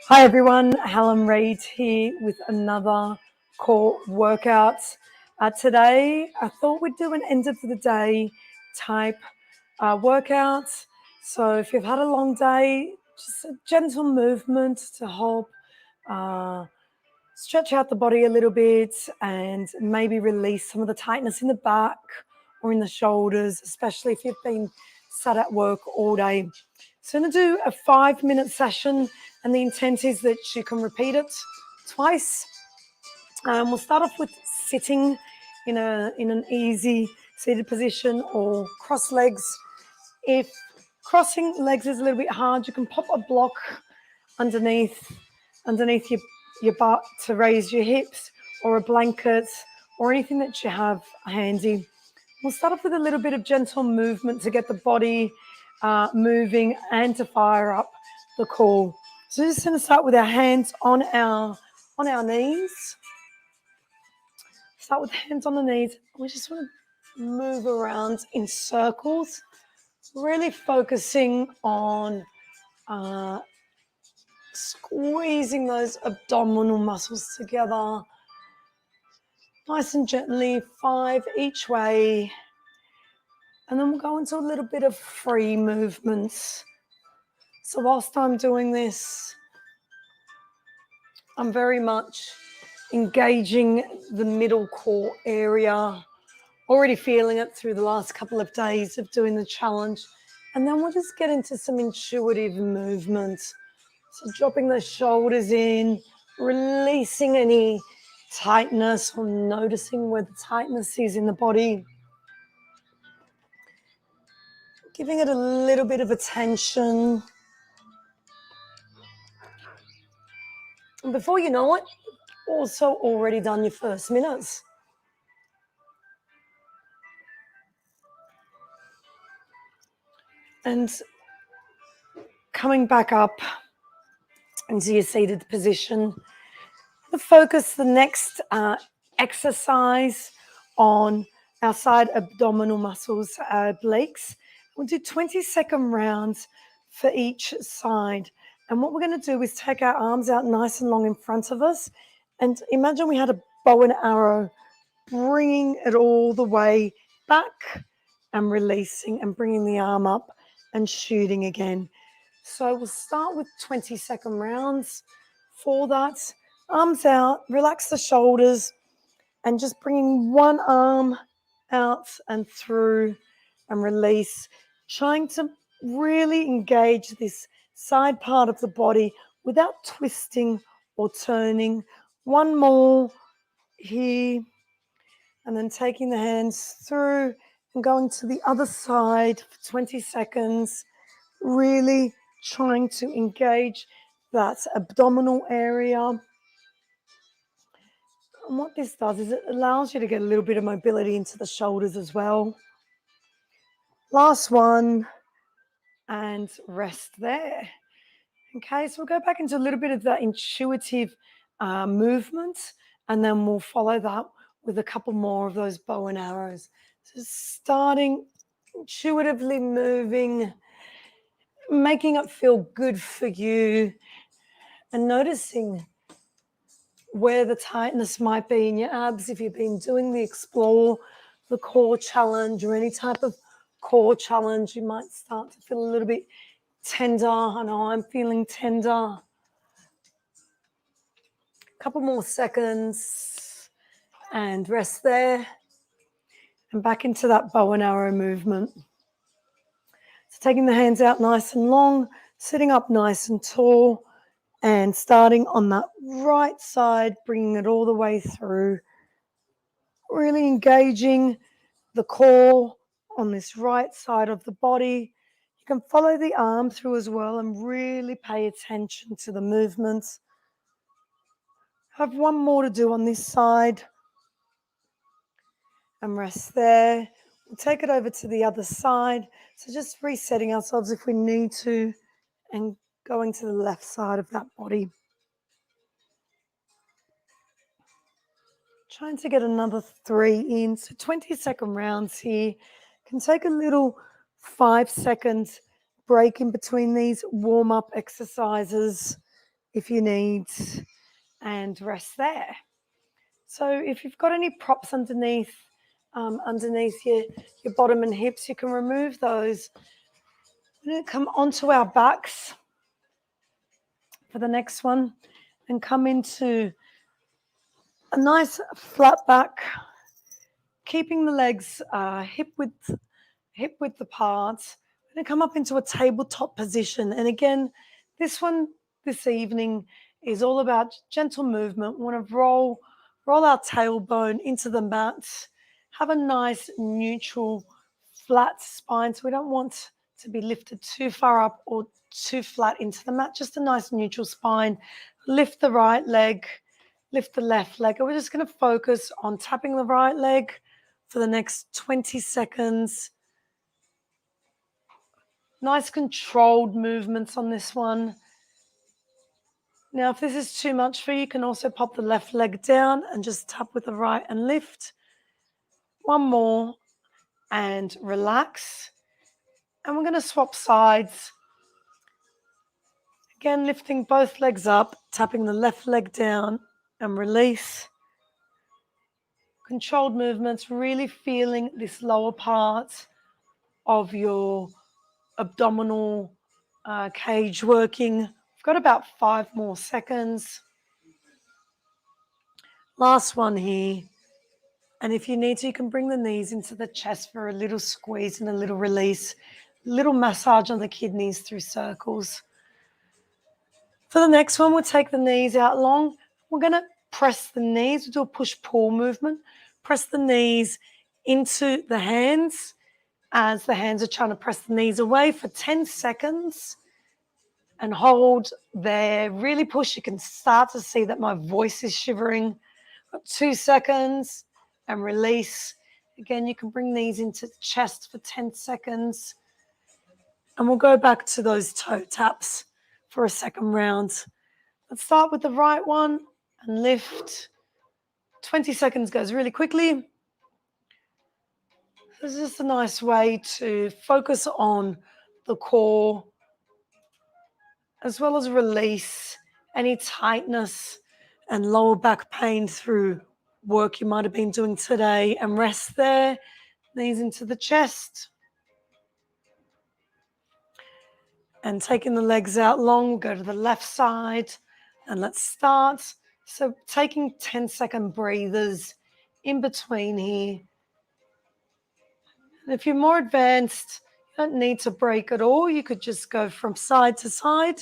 Hi everyone, Helen Reid here with another core workout. Today I thought we'd do an end of the day type workout. So if you've had a long day, just a gentle movement to help stretch out the body a little bit and maybe release some of the tightness in the back or in the shoulders, especially if you've been sat at work all day. So I'm going to do a 5-minute session, and the intent is that you can repeat it twice. We'll start off with sitting in an easy seated position or cross legs. If crossing legs is a little bit hard, you can pop a block underneath your butt to raise your hips, or a blanket or anything that you have handy. We'll start off with a little bit of gentle movement to get the body moving and to fire up the core. So just going to start with our hands on our knees. Start with hands on the knees. We just want to move around in circles, really focusing on squeezing those abdominal muscles together. Nice and gently, 5 each way. And then we'll go into a little bit of free movements. So whilst I'm doing this, I'm very much engaging the middle core area, already feeling it through the last couple of days of doing the challenge. And then we'll just get into some intuitive movements. So dropping the shoulders in, releasing any tightness or noticing where the tightness is in the body. Giving it a little bit of attention. And before you know it, also already done your first minutes. And coming back up into your seated position, focus the next exercise on our side abdominal muscles, obliques. We'll do 20-second rounds for each side. And what we're going to do is take our arms out nice and long in front of us. And imagine we had a bow and arrow, bringing it all the way back and releasing and bringing the arm up and shooting again. So we'll start with 20-second rounds. For that, arms out, relax the shoulders, and just bringing one arm out and through and release, trying to really engage this side part of the body without twisting or turning. One more here, and then taking the hands through and going to the other side for 20 seconds, really trying to engage that abdominal area. And what this does is it allows you to get a little bit of mobility into the shoulders as well. Last one, and rest there. Okay, so we'll go back into a little bit of that intuitive movement, and then we'll follow that with a couple more of those bow and arrows. So starting intuitively moving, making it feel good for you, and noticing where the tightness might be in your abs. If you've been doing the Explore the Core challenge or any type of core challenge, you might start to feel a little bit tender. I know I'm feeling tender. A couple more seconds and rest there, and back into that bow and arrow movement. So taking the hands out nice and long, sitting up nice and tall, and starting on that right side, bringing it all the way through, really engaging the core on this right side of the body. You can follow the arm through as well and really pay attention to the movements. Have one more to do on this side and rest there. We'll take it over to the other side. So just resetting ourselves if we need to and going to the left side of that body. Trying to get another 3 in. So 20-second rounds here. Can take a little 5 seconds break in between these warm-up exercises if you need, and rest there. So if you've got any props underneath your bottom and hips, you can remove those. We're going to come onto our backs for the next one and come into a nice flat back, keeping the legs hip width apart. We're going to come up into a tabletop position. And again, this evening is all about gentle movement. We want to roll our tailbone into the mat, have a nice neutral flat spine. So we don't want to be lifted too far up or too flat into the mat, just a nice neutral spine. Lift the right leg, lift the left leg. And we're just going to focus on tapping the right leg for the next 20 seconds. Nice controlled movements on this one. Now, if this is too much for you, you can also pop the left leg down and just tap with the right and lift. One more and relax. And we're going to swap sides. Again, lifting both legs up, tapping the left leg down and release. Controlled movements, really feeling this lower part of your abdominal cage working. We've got about 5 more seconds. Last one here. And if you need to, you can bring the knees into the chest for a little squeeze and a little release. A little massage on the kidneys through circles. For the next one, we'll take the knees out long. We're going to press the knees. We'll do a push-pull movement. Press the knees into the hands as the hands are trying to press the knees away for 10 seconds. And hold there. Really push. You can start to see that my voice is shivering. 2 seconds and release. Again, you can bring these into the chest for 10 seconds. And we'll go back to those toe taps for a second round. Let's start with the right one and lift. 20 seconds goes really quickly. This is just a nice way to focus on the core as well as release any tightness and lower back pain through work you might have been doing today, and rest there. Knees into the chest. And taking the legs out long, we'll go to the left side and let's start. So taking 10-second breathers in between here. And if you're more advanced, you don't need to break at all. You could just go from side to side.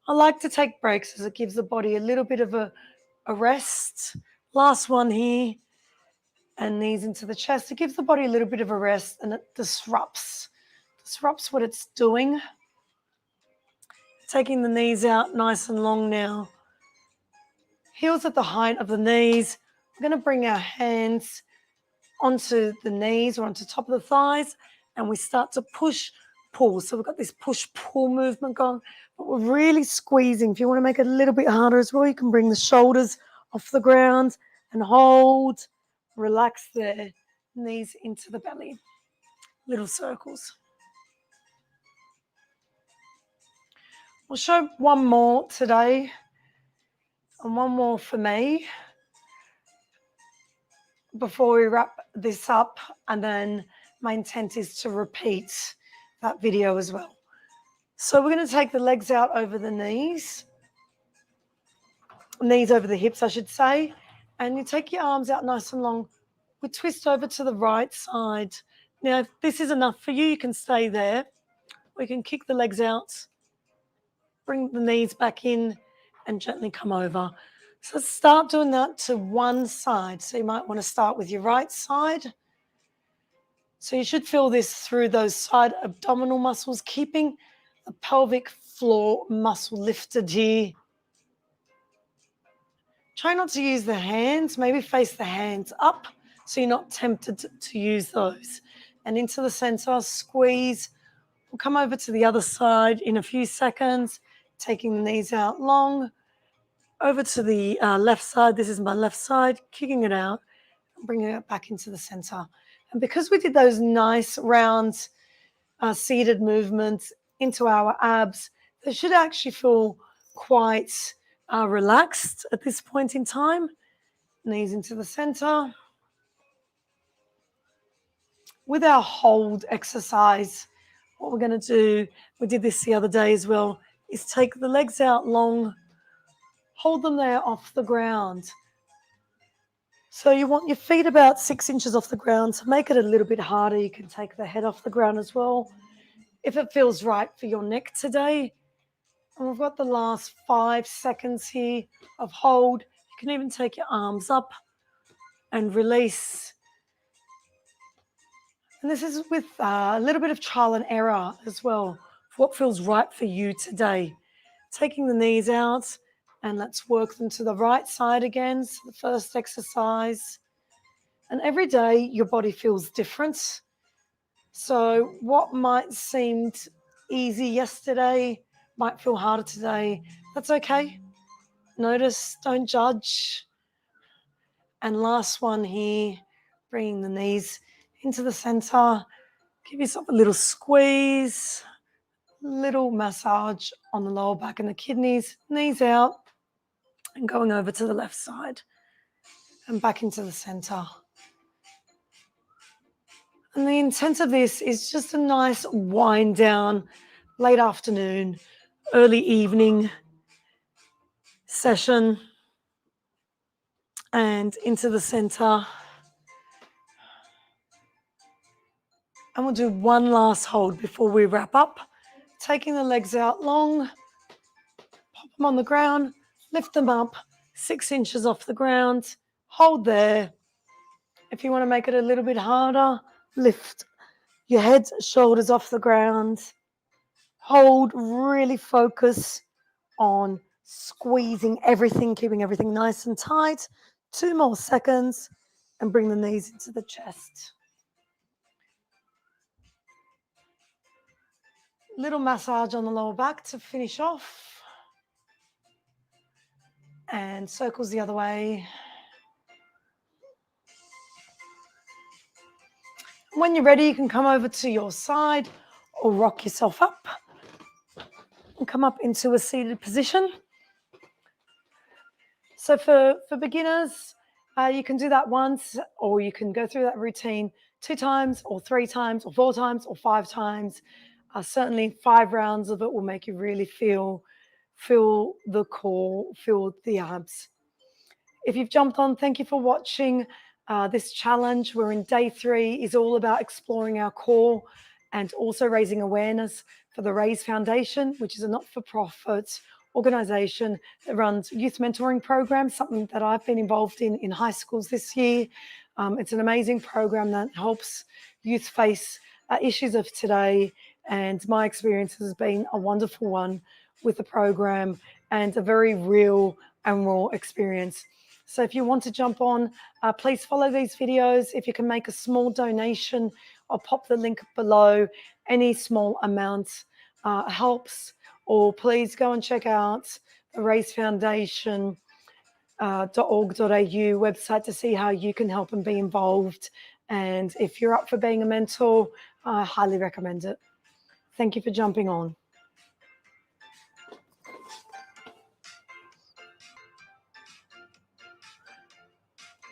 I like to take breaks as it gives the body a little bit of a rest. Last one here. And knees into the chest. It gives the body a little bit of a rest and it disrupts what it's doing. Taking the knees out nice and long now. Heels at the height of the knees. We're going to bring our hands onto the knees or onto top of the thighs, and we start to push, pull. So we've got this push-pull movement going, but we're really squeezing. If you want to make it a little bit harder as well, you can bring the shoulders off the ground and hold. Relax there. Knees into the belly. Little circles. We'll show one more today and one more for me before we wrap this up, and then my intent is to repeat that video as well. So we're going to take the legs out over the knees over the hips, I should say, and you take your arms out nice and long. We twist over to the right side. Now, if this is enough for you, you can stay there. We can kick the legs out, bring the knees back in, and gently come over. So start doing that to one side. So you might want to start with your right side. So you should feel this through those side abdominal muscles, keeping the pelvic floor muscle lifted here. Try not to use the hands. Maybe face the hands up so you're not tempted to use those. And into the center, squeeze. We'll come over to the other side in a few seconds, taking the knees out long. Over to the left side. This is my left side, kicking it out and bringing it back into the center. And because we did those nice round seated movements into our abs. They should actually feel quite relaxed at this point in time. Knees into the center. With our hold exercise, what we're going to do, we did this the other day as well, is take the legs out long, hold them there off the ground. So you want your feet about 6 inches off the ground. To make it a little bit harder, you can take the head off the ground as well, if it feels right for your neck today. And we've got the last 5 seconds here of hold. You can even take your arms up and release. And this is with a little bit of trial and error as well, for what feels right for you today. Taking the knees out, and let's work them to the right side again. So the first exercise. And every day your body feels different. So what might seem easy yesterday might feel harder today. That's okay. Notice, don't judge. And last one here, bringing the knees into the center. Give yourself a little squeeze, little massage on the lower back and the kidneys, knees out, and going over to the left side and back into the center. And the intent of this is just a nice wind down, late afternoon, early evening session, and into the center. And we'll do one last hold before we wrap up. Taking the legs out long, pop them on the ground, lift them up 6 inches off the ground, hold there. If you want to make it a little bit harder, lift your head, shoulders off the ground. Hold, really focus on squeezing everything, keeping everything nice and tight. 2 more seconds, and bring the knees into the chest. Little massage on the lower back to finish off. And circles the other way. When you're ready, you can come over to your side or rock yourself up and come up into a seated position. So for beginners, you can do that once, or you can go through that routine 2 times or 3 times or 4 times or 5 times. Certainly 5 rounds of it will make you really feel the core, feel the abs. If you've jumped on, thank you for watching this challenge. We're in day 3, is all about exploring our core and also raising awareness for the Raise Foundation, which is a not-for-profit organization that runs youth mentoring programs, something that I've been involved in high schools this year. It's an amazing program that helps youth face issues of today, and my experience has been a wonderful one with the program and a very real and raw experience. So if you want to jump on, please follow these videos. If you can make a small donation, I'll pop the link below. Any small amount helps. Or please go and check out the Raise Foundation .org.au website to see how you can help and be involved. And if you're up for being a mentor, I highly recommend it. Thank you for jumping on.